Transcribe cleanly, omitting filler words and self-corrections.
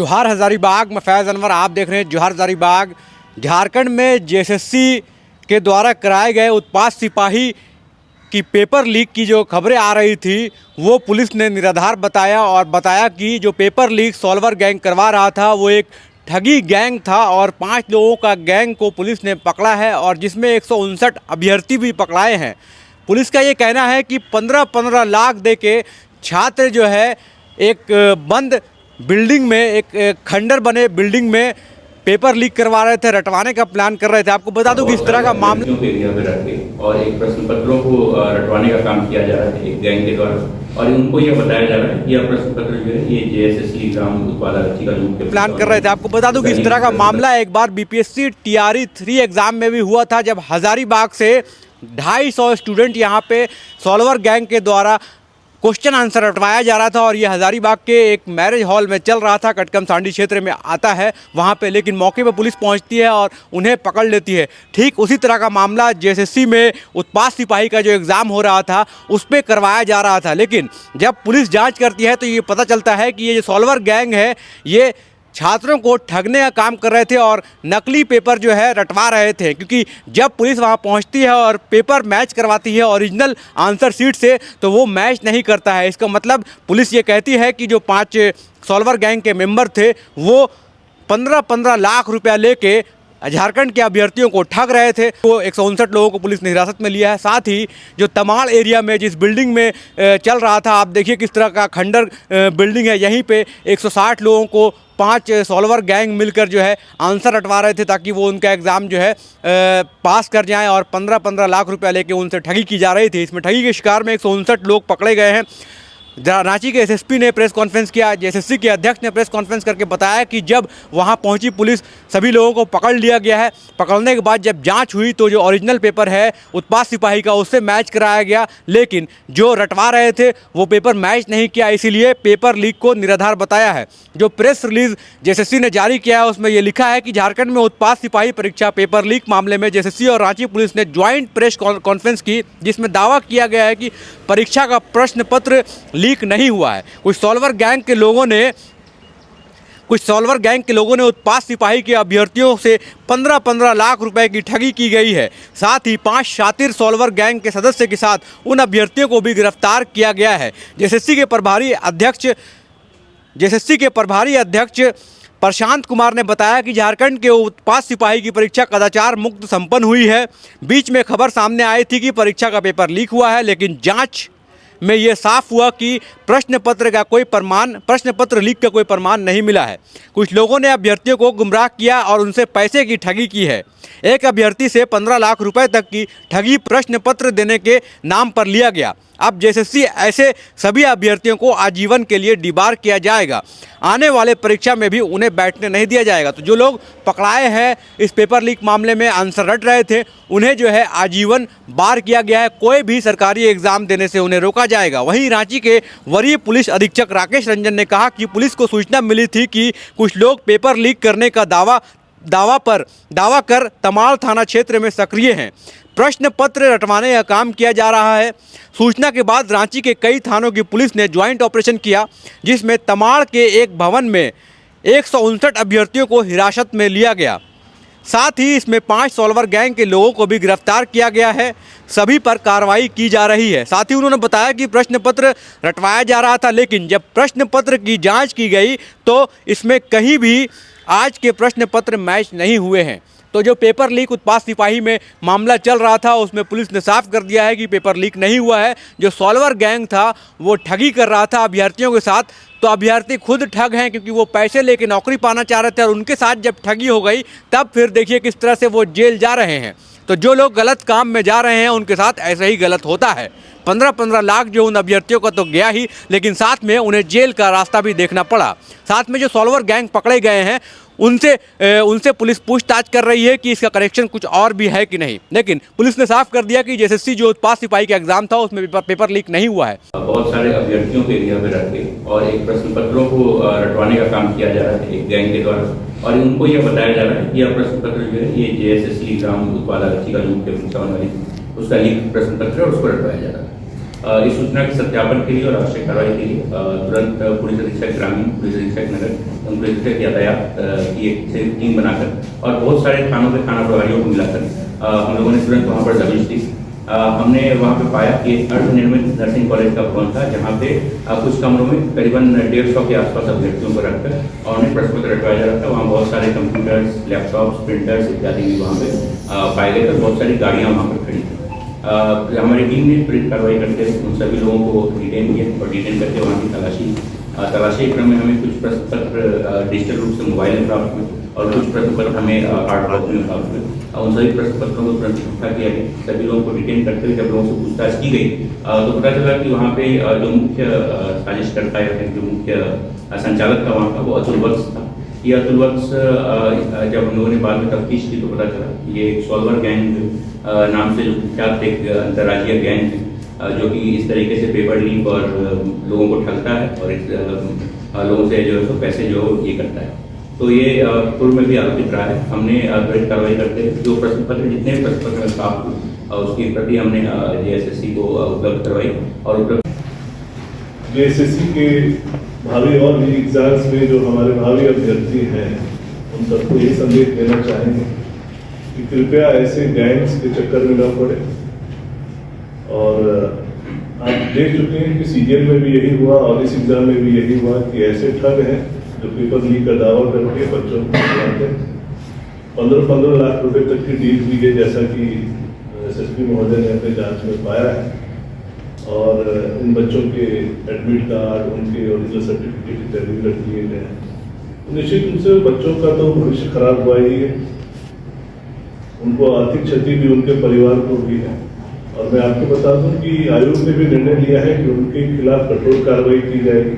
जोहार हज़ारीबाग में फैज़ अनवर आप देख रहे हैं जोहार हज़ारीबाग। झारखंड में जेएसएससी के द्वारा कराए गए उत्पाद सिपाही की पेपर लीक की जो खबरें आ रही थी वो पुलिस ने निराधार बताया और बताया कि जो पेपर लीक सॉल्वर गैंग करवा रहा था वो एक ठगी गैंग था और 5 लोगों का गैंग को पुलिस ने पकड़ा है और जिसमें 159 अभ्यर्थी भी पकड़ाए हैं। पुलिस का ये कहना है कि 15-15 लाख दे के छात्र जो है एक बंद बिल्डिंग में एक खंडर बने बिल्डिंग में पेपर लीक करवा रहे थे, रटवाने का प्लान कर रहे थे। आपको बता दूं कि इस तरह का मामला एरिया पे रख के और एक प्रश्न पत्रों को रटवाने का काम किया जा रहा है एक गैंग के द्वारा और उनको यह बताया जा रहा है कि यह प्रश्न पत्र जो है ये जेएसएससी ग्राम उत्पाद आरक्षी का जो प्लान कर रहे थे। आपको बता दूं कि इस तरह का मामला एक बार बीपीएससी टीआरई 3 एग्जाम में भी हुआ था, जब हज़ारीबाग से 250 स्टूडेंट यहाँ पे सॉल्वर गैंग के द्वारा क्वेश्चन आंसर रटवाया जा रहा था और ये हज़ारीबाग के एक मैरिज हॉल में चल रहा था, कटकम सांडी क्षेत्र में आता है वहाँ पे। लेकिन मौके पे पुलिस पहुँचती है और उन्हें पकड़ लेती है। ठीक उसी तरह का मामला जेएसएससी में उत्पाद सिपाही का जो एग्ज़ाम हो रहा था उस पर करवाया जा रहा था। लेकिन जब पुलिस जाँच करती है तो ये पता चलता है कि ये जो सॉल्वर गैंग है ये छात्रों को ठगने का काम कर रहे थे और नकली पेपर जो है रटवा रहे थे, क्योंकि जब पुलिस वहां पहुंचती है और पेपर मैच करवाती है ओरिजिनल आंसर शीट से तो वो मैच नहीं करता है। इसका मतलब पुलिस ये कहती है कि जो 5 सॉल्वर गैंग के मेंबर थे वो 15-15 लाख रुपया लेके झारखंड के अभ्यर्थियों को ठग रहे थे। तो 159 लोगों को पुलिस ने हिरासत में लिया है। साथ ही जो तमाड़ एरिया में जिस बिल्डिंग में चल रहा था, आप देखिए किस तरह का खंडर बिल्डिंग है, यहीं पे 160 लोगों को 5 सॉल्वर गैंग मिलकर जो है आंसर रटवा रहे थे ताकि वो उनका एग्ज़ाम जो है पास कर जाएं और 15-15 लाख रुपया लेके उनसे ठगी की जा रही थी। इसमें ठगी के शिकार में 159 लोग पकड़े गए हैं। रांची के एसएसपी ने प्रेस कॉन्फ्रेंस किया, जेएसएससी के अध्यक्ष ने प्रेस कॉन्फ्रेंस करके बताया कि जब वहां पहुंची पुलिस सभी लोगों को पकड़ लिया गया है। पकड़ने के बाद जब जांच हुई तो जो ओरिजिनल पेपर है उत्पाद सिपाही का उससे मैच कराया गया, लेकिन जो रटवा रहे थे वो पेपर मैच नहीं किया, इसीलिए पेपर लीक को निराधार बताया है। जो प्रेस रिलीज जेएसएससी ने जारी किया है उसमें यह लिखा है कि झारखंड में उत्पाद सिपाही परीक्षा पेपर लीक मामले में जेएसएससी और रांची पुलिस ने ज्वाइंट प्रेस कॉन्फ्रेंस की, जिसमें दावा किया गया है कि परीक्षा का प्रश्न पत्र लीक नहीं हुआ है। कुछ सॉल्वर गैंग के लोगों ने उत्पाद सिपाही के अभ्यर्थियों से 15-15 लाख रुपए की ठगी की गई है। साथ ही 5 शातिर सॉल्वर गैंग के सदस्य के साथ उन अभ्यर्थियों को भी गिरफ्तार किया गया है। जेएसएससी के प्रभारी अध्यक्ष प्रशांत कुमार ने बताया कि झारखंड के उत्पाद सिपाही की परीक्षा कदाचार मुक्त संपन्न हुई है। बीच में खबर सामने आई थी कि परीक्षा का पेपर लीक हुआ है, लेकिन जांच में ये साफ हुआ कि प्रश्न पत्र लीक का कोई प्रमाण नहीं मिला है। कुछ लोगों ने अभ्यर्थियों को गुमराह किया और उनसे पैसे की ठगी की है। एक अभ्यर्थी से 15 लाख रुपए तक की ठगी प्रश्न पत्र देने के नाम पर लिया गया। अब जेएसएससी ऐसे सभी अभ्यर्थियों को आजीवन के लिए डिबार किया जाएगा। आने वाले परीक्षा में भी उन्हें बैठने नहीं दिया जाएगा। तो जो लोग पकड़ाए हैं इस पेपर लीक मामले में आंसर रट रहे थे उन्हें जो है आजीवन बार किया गया है। कोई भी सरकारी एग्जाम देने से उन्हें रोका जाएगा। वहीं रांची के वरीय पुलिस अधीक्षक राकेश रंजन ने कहा कि पुलिस को सूचना मिली थी कि कुछ लोग पेपर लीक करने का दावा कर तमाड़ थाना क्षेत्र में सक्रिय हैं। प्रश्न पत्र रटवाने का काम किया जा रहा है। सूचना के बाद रांची के कई थानों की पुलिस ने ज्वाइंट ऑपरेशन किया, जिसमें तमाड़ के एक भवन में 159 अभ्यर्थियों को हिरासत में लिया गया। साथ ही इसमें 5 सॉल्वर गैंग के लोगों को भी गिरफ्तार किया गया है। सभी पर कार्रवाई की जा रही है। साथ ही उन्होंने बताया कि प्रश्न पत्र रटवाया जा रहा था, लेकिन जब प्रश्न पत्र की जांच की गई तो इसमें कहीं भी आज के प्रश्न पत्र मैच नहीं हुए हैं। तो जो पेपर लीक उत्पाद सिपाही में मामला चल रहा था उसमें पुलिस ने साफ कर दिया है कि पेपर लीक नहीं हुआ है। जो सॉल्वर गैंग था वो ठगी कर रहा था अभ्यर्थियों के साथ। तो अभ्यर्थी खुद ठग हैं, क्योंकि वो पैसे लेके नौकरी पाना चाह रहे थे और उनके साथ जब ठगी हो गई तब फिर देखिए किस तरह से वो जेल जा रहे हैं। तो जो लोग गलत काम में जा रहे हैं उनके साथ ऐसे ही गलत होता है। 15-15 लाख जो उन अभ्यर्थियों का तो गया ही, लेकिन साथ में उन्हें जेल का रास्ता भी देखना पड़ा। साथ में जो सॉल्वर गैंग पकड़े गए हैं उनसे पुलिस पूछताछ कर रही है कि इसका कनेक्शन कुछ और भी है कि नहीं। लेकिन पुलिस ने साफ कर दिया कि जेएसएससी जो उत्पाद सिपाही का एग्जाम था उसमें पेपर लीक नहीं हुआ है। बहुत सारे अभ्यर्थियों के एरिया पे रख के और एक प्रश्न पत्रों को रटवाने का काम किया जा रहा है एक गैंग के द्वारा और उनको यह बताया जा रहा है कि यह प्रश्न पत्र जो है ये जेएसएससी ग्राम उत्पाद आरक्षी का जो मुख्य परीक्षा वाली उसका लीक प्रश्न पत्र है और उसको रटवाया जा रहा है। इस सूचना के सत्यापन के लिए और आवश्यक कार्रवाई के लिए तुरंत पुलिस अधीक्षक ग्रामीण, पुलिस अधीक्षक नगर एवं पुलिस अधीक्षक यातायात की एक टीम बनाकर और बहुत सारे थानों के थाना प्रभारियों को मिलाकर हम लोगों ने तुरंत वहाँ पर दबिश दी। हमने वहाँ पे पाया कि एक अर्धनिर्मित नर्सिंग कॉलेज का भवन था, जहाँ पे कुछ कमरों में करीबन 150 के आसपास अभ्यर्थियों को रखकर और उन्हें प्रश्न पत्र रखवाया जा रहा था। वहाँ बहुत सारे कंप्यूटर्स, लैपटॉप्स, प्रिंटर्स इत्यादि भी वहाँ पे पाए गए थे। बहुत सारी गाड़ियाँ वहाँ पर खड़ी थी। हमारी टीम ने त्वरित कार्रवाई करके उन सभी लोगों को डिटेन किया और डिटेन करके वहाँ की तलाशी के क्रम में हमें कुछ प्रश्न पत्र डिजिटल रूप से मोबाइल में प्राप्त हुए और कुछ प्रश्न पत्र हमें हार्ड कॉपी में प्राप्त हुए। उन सभी प्रश्न पत्रों को तुरंत इकट्ठा किया गया। सभी लोगों को डिटेन करते हुए जब लोगों से पूछताछ की गई तो पता चला कि वहाँ पे जो मुख्य साजिशकर्ता या फिर जो मुख्य संचालक था वहाँ का वो अतुल वत्स था। ये अतुल वत्स जब हम लोगों ने बाद में तफ्तीश की तो पता चला ये एक सॉल्वर गैंग नाम से जो कुख्यात एक अंतर्राज्यीय गैंग है जो कि इस तरीके से पेपर लीक और लोगों को ठगता है और लोगों से जो है सो पैसे जो ये करता है। तो ये पूर्व में भी आरोपित रहा है। हमने त्वरित कार्रवाई करते जो प्रश्न पत्र जितने भी प्रश्न पत्र प्राप्त हुए उसकी प्रति हमने जेएसएससी को उपलब्ध करवाई और उपलब्ध जेएसएससी के भावी और भी एग्जाम्स में जो हमारे भावी अभ्यर्थी हैं उन सबको ये संदेश देना चाहेंगे कि कृपया ऐसे गैंग्स के चक्कर में न पड़े। और आप देख चुके हैं कि सीजीएल में भी यही हुआ और इस एग्जाम में भी यही हुआ कि ऐसे ठग हैं जो पेपर लीक का दावा करके बच्चों को बुलाते हैं। 15-15 लाख रुपए तक की डील हुई है, जैसा कि एसएसपी महोदय ने अपने जांच में पाया है। और इन बच्चों के एडमिट कार्ड, उनके ओरिजिनल सर्टिफिकेट इत्यादि भी रख दिए गए हैं। निश्चित रूप से बच्चों का तो भविष्य खराब हुआ ही है, उनको आर्थिक क्षति भी उनके परिवार को भी है। और मैं आपको बता दूं कि आयोग ने भी निर्णय लिया है कि उनके खिलाफ कठोर कार्रवाई की जाएगी।